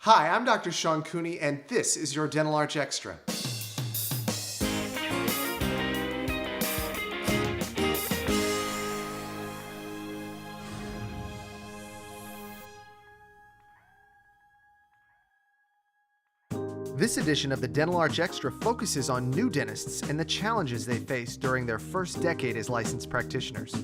Hi, I'm Dr. Sean Cooney, and this is your Dental Arch Extra. This edition of the Dental Arch Extra focuses on new dentists and the challenges they face during their first decade as licensed practitioners.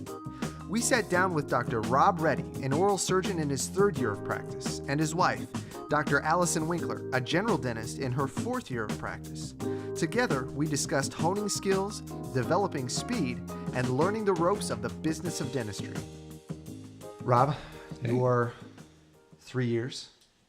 We sat down with Dr. Rob Reddy, an oral surgeon in his third year of practice, and his wife, Dr. Allison Winkler, a general dentist in her fourth year of practice. Together, we discussed honing skills, developing speed, and learning the ropes of the business of dentistry. Rob, you are 3 years.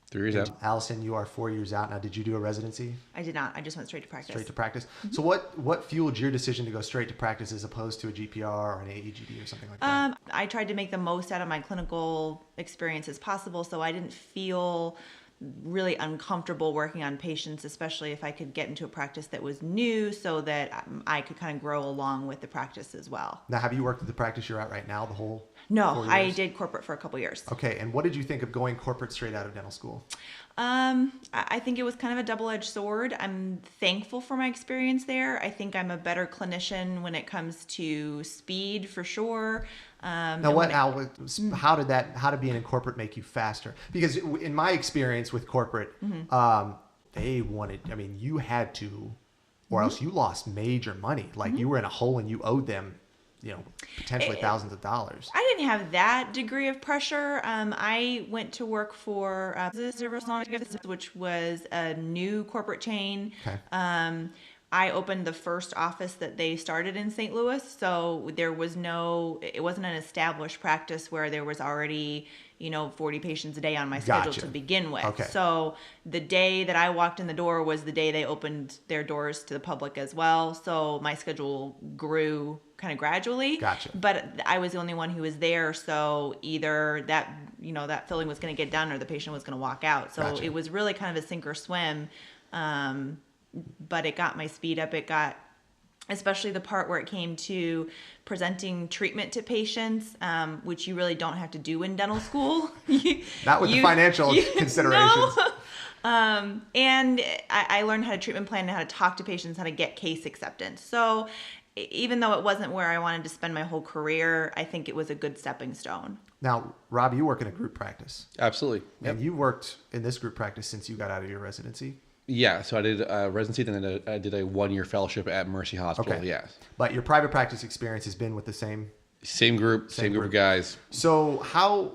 3 years out. Allison, you are 4 years out. Now, did you do a residency? I did not. I just went straight to practice. Straight to practice. So what fueled your decision to go straight to practice as opposed to a GPR or an AEGD or something like that? I tried to make the most out of my clinical experience as possible, so I didn't feel really uncomfortable working on patients, especially if I could get into a practice that was new so that I could kind of grow along with the practice as well. Now, have you worked at the practice you're at right now the whole No, 4 years? I did corporate for a couple years. Okay, and what did you think of going corporate straight out of dental school? I think it was kind of a double-edged sword. I'm thankful for my experience there. I think I'm a better clinician when it comes to speed, for sure. How did being in corporate make you faster? Because in my experience with corporate, they wanted, you had to, or else you lost major money. Like you were in a hole and you owed them, potentially thousands of dollars. I didn't have that degree of pressure. I went to work for which was a new corporate chain. Okay. I opened the first office that they started in St. Louis, so it wasn't an established practice where there was already 40 patients a day on my schedule to begin with. Okay. So the day that I walked in the door was the day they opened their doors to the public as well. So my schedule grew kind of gradually. Gotcha. But I was the only one who was there, so either that filling was going to get done or the patient was going to walk out. So Gotcha. It was really kind of a sink or swim. But it got my speed up. It got, especially the part where it came to presenting treatment to patients, which you really don't have to do in dental school. Not with the financial considerations. No. And I learned how to treatment plan and how to talk to patients, how to get case acceptance. So even though it wasn't where I wanted to spend my whole career, I think it was a good stepping stone. Now, Rob, you work in a group practice. Absolutely. Yep. And you worked in this group practice since you got out of your residency. Yeah, so I did a residency, then I did a 1-year fellowship at Mercy Hospital. Okay. Yes. But your private practice experience has been with the same group of guys. So how,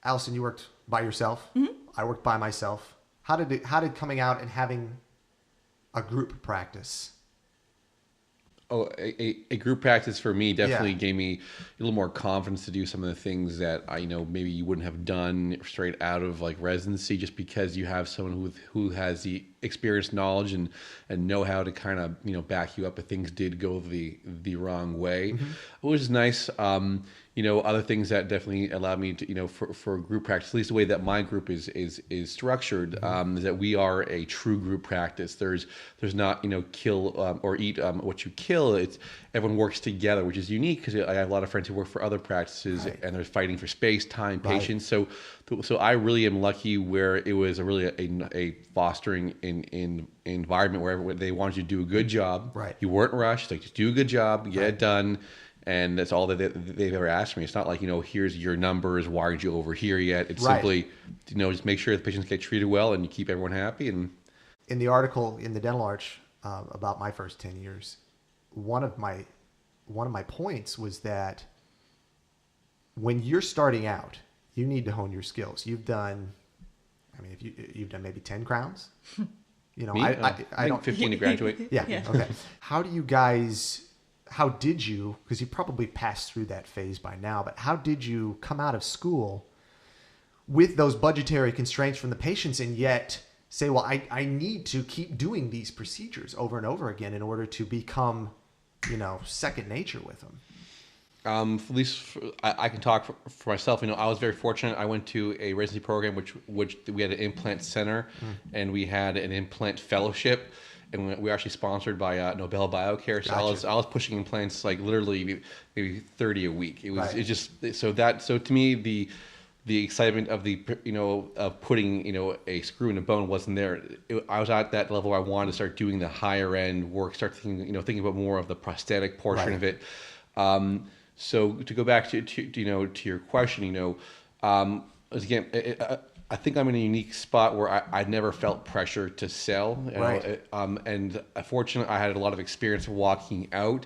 Allison, you worked by yourself. Mm-hmm. I worked by myself. How did coming out and having a group practice? Oh, a group practice for me definitely gave me a little more confidence to do some of the things that maybe you wouldn't have done straight out of like residency, just because you have someone who has the experience, knowledge, and know how to kind of back you up if things did go the wrong way, which is nice. Other things that definitely allowed me to, for group practice, at least the way that my group is structured, is that we are a true group practice. There's not, kill or eat what you kill. It's everyone works together, which is unique because I have a lot of friends who work for other practices, right, and they're fighting for space, time, patience. Right. So I really am lucky where it was a fostering in environment where they wanted you to do a good job. Right. You weren't rushed. Like, just do a good job, get it done. And that's all that they've ever asked me. It's not like, here's your numbers, why aren't you over here yet? It's simply, just make sure the patients get treated well and you keep everyone happy. And in the article in the Dental Arch about my first 10 years, one of my points was that when you're starting out, you need to hone your skills. You've done, if you've done maybe 10 crowns, Me? I don't 15 to graduate. Yeah. Okay. How did you, because you probably passed through that phase by now, but how did you come out of school with those budgetary constraints from the patients and yet say, well, I need to keep doing these procedures over and over again in order to become, second nature with them? At least I can talk for myself. I was very fortunate. I went to a residency program which we had an implant center and we had an implant fellowship. And we were actually sponsored by Nobel Biocare. So Gotcha. I was pushing implants like literally maybe 30 a week. It was Right. it just so to me the excitement of of putting a screw in a bone wasn't there. I was at that level where I wanted to start doing the higher end work, start thinking about more of the prosthetic portion of it. So to go back to your question, again, I think I'm in a unique spot where I never felt pressure to sell. And fortunately, I had a lot of experience walking out.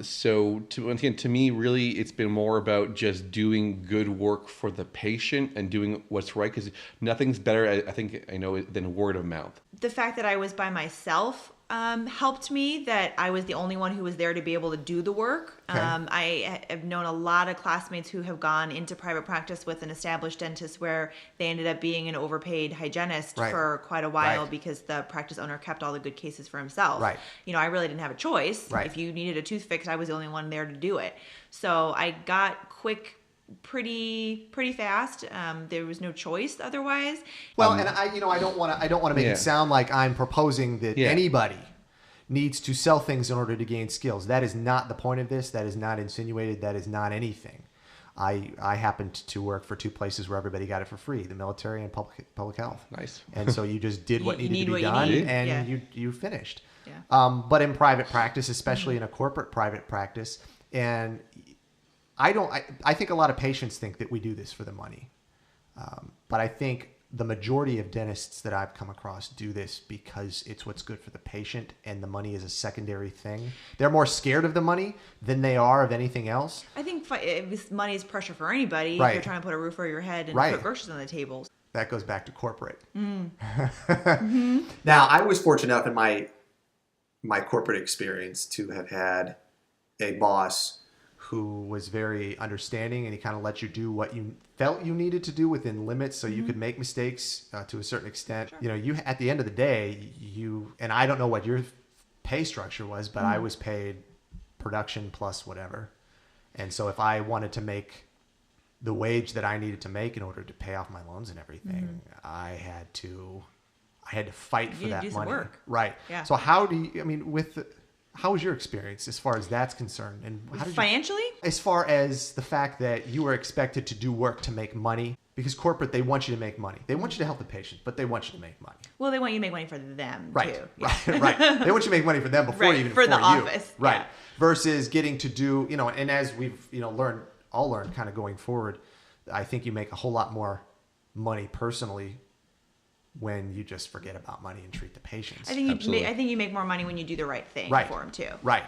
So to me, really, it's been more about just doing good work for the patient and doing what's right, because nothing's better, I think, than word of mouth. The fact that I was by myself helped me, that I was the only one who was there to be able to do the work. Okay. I have known a lot of classmates who have gone into private practice with an established dentist where they ended up being an overpaid hygienist for quite a while because the practice owner kept all the good cases for himself. Right. I really didn't have a choice. Right. If you needed a tooth fixed, I was the only one there to do it. So I got quick pretty fast. There was no choice otherwise. Well, and I don't want to make it sound like I'm proposing that anybody needs to sell things in order to gain skills. That is not the point of this. That is not insinuated. That is not anything. I happened to work for two places where everybody got it for free: the military and public health. Nice. And so you just did what needed to be done, and you finished. Yeah. But in private practice, especially in a corporate private practice, and I think a lot of patients think that we do this for the money. But I think the majority of dentists that I've come across do this because it's what's good for the patient, and the money is a secondary thing. They're more scared of the money than they are of anything else. I think money is pressure for anybody Right. if you're trying to put a roof over your head and Right. put groceries on the table. That goes back to corporate. Now, I was fortunate enough in my corporate experience to have had a boss who was very understanding, and he kind of let you do what you felt you needed to do within limits, so you could make mistakes to a certain extent. Sure. You at the end of the day, and I don't know what your pay structure was, but I was paid production plus whatever. And so if I wanted to make the wage that I needed to make in order to pay off my loans and everything, I had to fight for You that do some money. work. Right. Yeah. So how was your experience as far as that's concerned? And how did Financially? as far as the fact that you were expected to do work to make money, because corporate, they want you to make money. They want you to help the patient, but they want you to make money. Well, they want you to make money for them Right. too. Right. They want you to make money for them before Right, even for the you. office, Right. yeah. Versus getting to do, and as we've, all learned kind of going forward, I think you make a whole lot more money personally when you just forget about money and treat the patients. I think you make more money when you do the right thing for them too. Right.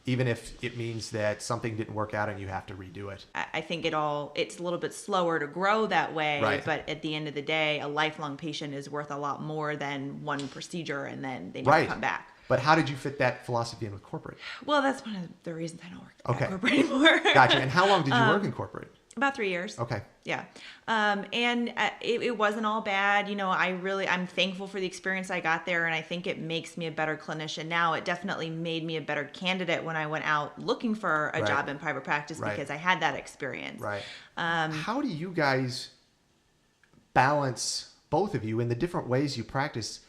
Even if it means that something didn't work out and you have to redo it. I think it's a little bit slower to grow that way, Right. but at the end of the day, a lifelong patient is worth a lot more than one procedure and then they never come back. But how did you fit that philosophy in with corporate? Well, that's one of the reasons I don't work at corporate anymore. Gotcha. And how long did you work in corporate? About 3 years. Okay. Yeah. And it wasn't all bad. I'm thankful for the experience I got there, and I think it makes me a better clinician now. It definitely made me a better candidate when I went out looking for a job in private practice because I had that experience. Right. How do you guys balance, both of you, in the different ways you practice,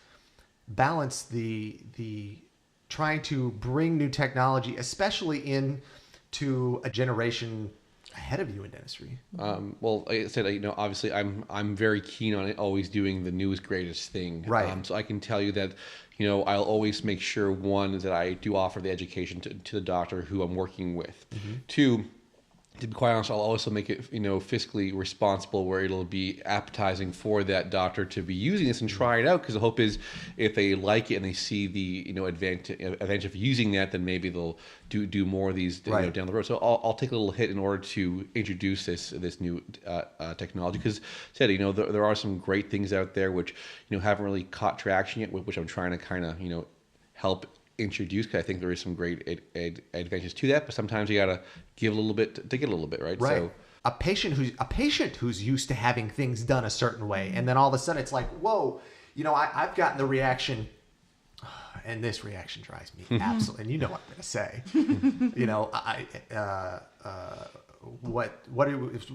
balance the trying to bring new technology, especially into a generation ahead of you in dentistry? Well, like I said, obviously I'm very keen on always doing the newest, greatest thing. Right. So I can tell you that, I'll always make sure, one, that I do offer the education to the doctor who I'm working with. Two, to be quite honest, I'll also make it, fiscally responsible, where it'll be appetizing for that doctor to be using this and try it out. Because the hope is, if they like it and they see the, advantage of using that, then maybe they'll do more of these down the road. So I'll take a little hit in order to introduce this new technology. Because said, there are some great things out there which haven't really caught traction yet, which I'm trying to kind of help introduce, because I think there is some great advantages to that, but sometimes you gotta give a little bit to get a little bit, right? Right. So a patient who's used to having things done a certain way, and then all of a sudden it's like, whoa, I've gotten the reaction, and this reaction drives me absolutely, and what I'm gonna say,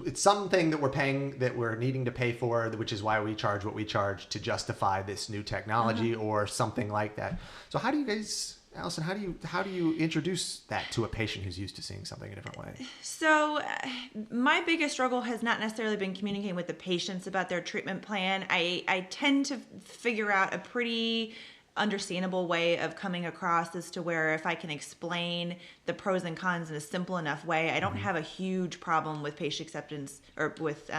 it's something that we're needing to pay for, which is why we charge what we charge to justify this new technology or something like that. So how do you guys Allison, how do you introduce that to a patient who's used to seeing something a different way? So my biggest struggle has not necessarily been communicating with the patients about their treatment plan. I tend to figure out a pretty understandable way of coming across as to where if I can explain the pros and cons in a simple enough way, I don't have a huge problem with patient acceptance or with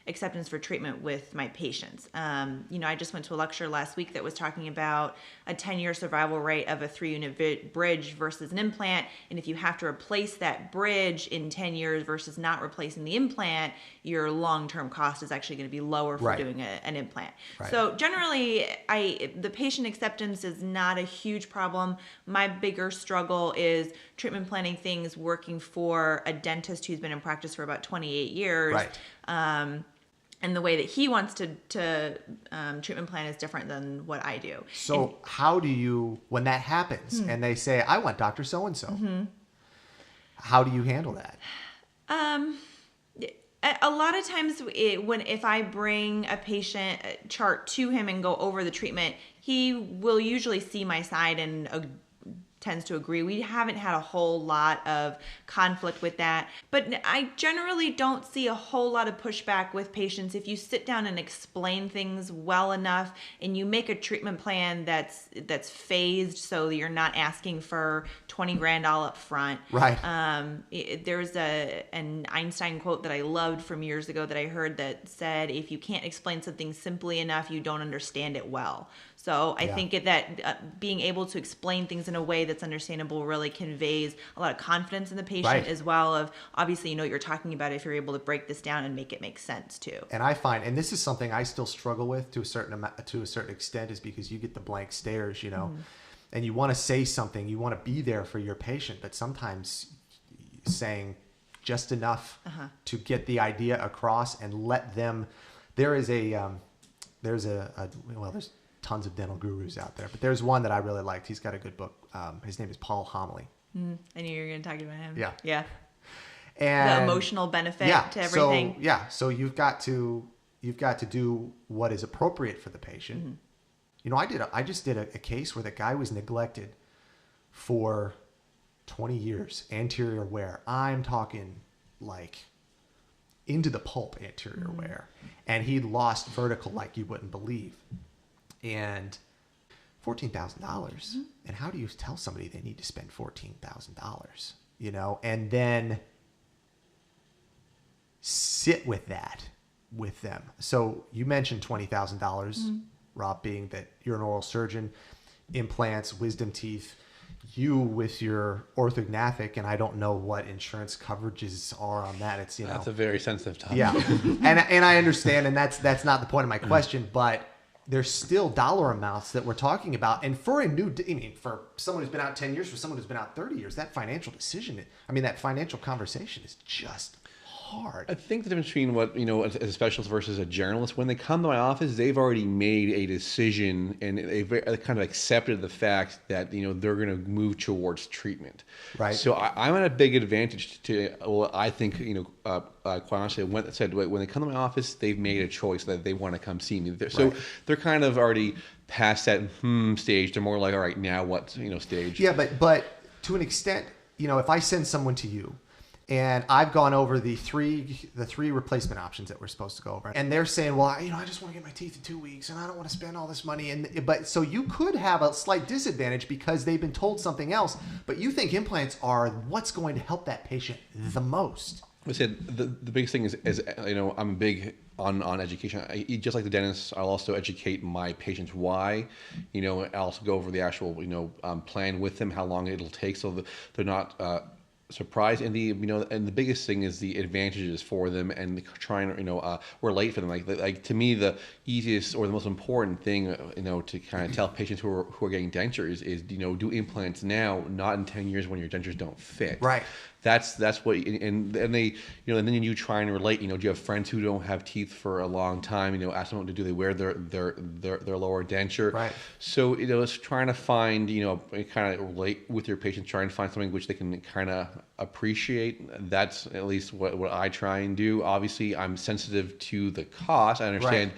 acceptance for treatment with my patients. I just went to a lecture last week that was talking about a 10-year survival rate of a 3-unit bridge versus an implant. And if you have to replace that bridge in 10 years versus not replacing the implant, your long-term cost is actually going to be lower for doing an implant. Right. So generally, the patient acceptance is not a huge problem. My bigger struggle is treatment planning things working for a dentist who's been in practice for about 28 years. Right. And the way that he wants to treatment plan is different than what I do. So how do you, when that happens and they say, I want Dr. So-and-so, how do you handle that? A lot of times if I bring a patient chart to him and go over the treatment, he will usually see my side and tends to agree. We haven't had a whole lot of conflict with that, but I generally don't see a whole lot of pushback with patients if you sit down and explain things well enough and you make a treatment plan that's phased so you're not asking for $20,000 all up front. Right. There's an Einstein quote that I loved from years ago that I heard that said, if you can't explain something simply enough, you don't understand it well. So I think that being able to explain things in a way that's understandable really conveys a lot of confidence in the patient as well of obviously you know what you're talking about if you're able to break this down and make it make sense too. And I find, and this is something I still struggle with to a certain extent, is because you get the blank stares, and you want to say something, you want to be there for your patient, but sometimes saying just enough to get the idea across and let them. There's tons of dental gurus out there, but there's one that I really liked. He's got a good book. His name is Paul Homily. I knew you were going to talk about him. Yeah. And the emotional benefit to everything. So you've got to do what is appropriate for the patient. I just did a case where the guy was neglected for 20 years, anterior wear. I'm talking like into the pulp anterior wear, and he lost vertical like you wouldn't believe. And $14,000. And how do you tell somebody they need to spend $14,000? And then sit with that with them. So you mentioned $20,000, Rob, being that you're an oral surgeon, implants, wisdom teeth. You with your orthognathic, and I don't know what insurance coverages are on that. It's that's a very sensitive topic. Yeah, and I understand, and that's not the point of my question, but there's still dollar amounts that we're talking about. And for for someone who's been out 10 years, for someone who's been out 30 years, that financial decision, that financial conversation is just hard. I think the difference between what, as a specialist versus a generalist, when they come to my office, they've already made a decision and they've kind of accepted the fact that, they're going to move towards treatment. Right. So I'm at a big advantage I think, quite honestly, when they come to my office, they've made a choice that they want to come see me. So they're kind of already past that stage. They're more like, all right, now what, stage. Yeah, but to an extent, if I send someone to you, and I've gone over the three replacement options that we're supposed to go over, and they're saying, well, I just want to get my teeth in 2 weeks, and I don't want to spend all this money. But so you could have a slight disadvantage because they've been told something else, but you think implants are what's going to help that patient the most. I said the biggest thing is I'm big on education. Just like the dentist, I'll also educate my patients why. I'll also go over the actual plan with them, how long it'll take, so that they're not surprised. And the biggest thing is the advantages for them and trying to relate for them. Like to me, the easiest or the most important thing to kind of tell patients who are getting dentures is do implants now, not in 10 years when your dentures don't fit. Right. That's what, and they, and then you try and relate, do you have friends who don't have teeth for a long time, ask them do they wear their lower denture. Right. So, it's trying to find, kind of relate with your patient, try and find something which they can kind of appreciate. That's at least what I try and do. Obviously I'm sensitive to the cost. I understand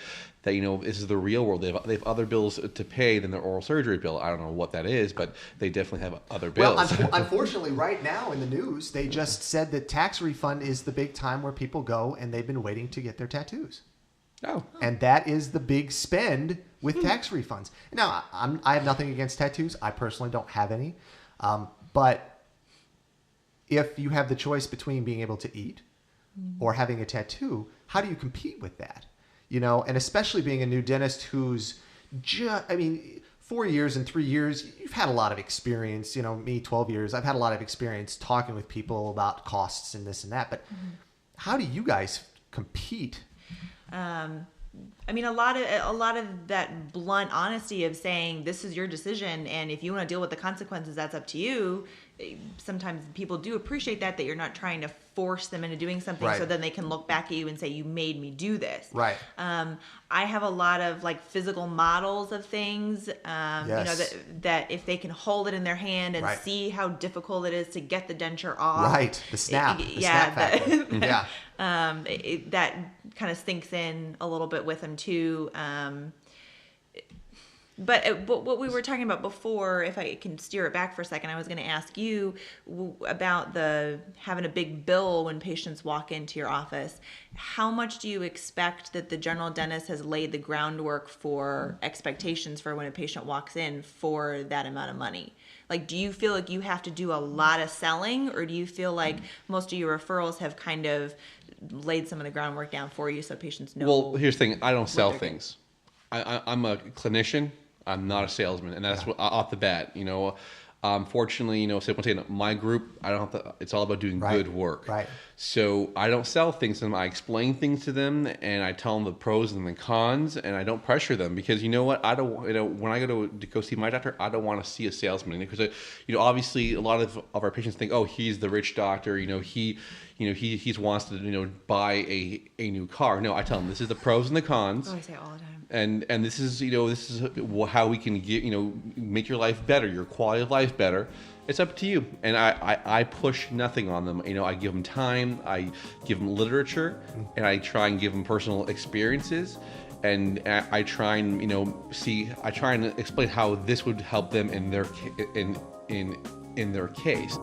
that, this is the real world. They have other bills to pay than their oral surgery bill. I don't know what that is, but they definitely have other bills. Well, unfortunately, right now in the news, they just said that tax refund is the big time where people go and they've been waiting to get their tattoos. Oh. And that is the big spend with tax refunds. Now, I have nothing against tattoos. I personally don't have any. But if you have the choice between being able to eat or having a tattoo, how do you compete with that? And especially being a new dentist who's 4 years and 3 years, you've had a lot of experience. Me, 12 years, I've had a lot of experience talking with people about costs and this and that. But how do you guys compete? A lot of that blunt honesty of saying this is your decision, and if you want to deal with the consequences, that's up to you. Sometimes people do appreciate that you're not trying to force them into doing something, right. so then they can look back at you and say, you made me do this. Right. I have a lot of physical models of things, yes. that if they can hold it in their hand and right. see how difficult it is to get the denture off. Right. The snap. Snap factor. Yeah. That kind of sinks in a little bit with them too. But what we were talking about before, if I can steer it back for a second, I was going to ask you about having a big bill when patients walk into your office. How much do you expect that the general dentist has laid the groundwork for expectations for when a patient walks in for that amount of money? Do you feel like you have to do a lot of selling, or do you feel like most of your referrals have kind of laid some of the groundwork down for you so patients know? Well, here's the thing. I don't sell things. I'm a clinician. I'm not a salesman, and that's what, off the bat. Fortunately, say my group, I don't have to. It's all about doing right. good work. Right. So I don't sell things to them. I explain things to them, and I tell them the pros and the cons, and I don't pressure them because you know what? I don't. When I go to go see my doctor, I don't want to see a salesman because obviously a lot of our patients think, oh, he's the rich doctor. He wants to buy a new car. No, I tell them this is the pros and the cons. Oh, I say it all the time. And this is how we can get make your life better, your quality of life better. It's up to you. And I push nothing on them. I give them time, I give them literature, and I try and give them personal experiences, and I try and I try and explain how this would help them in their in their case.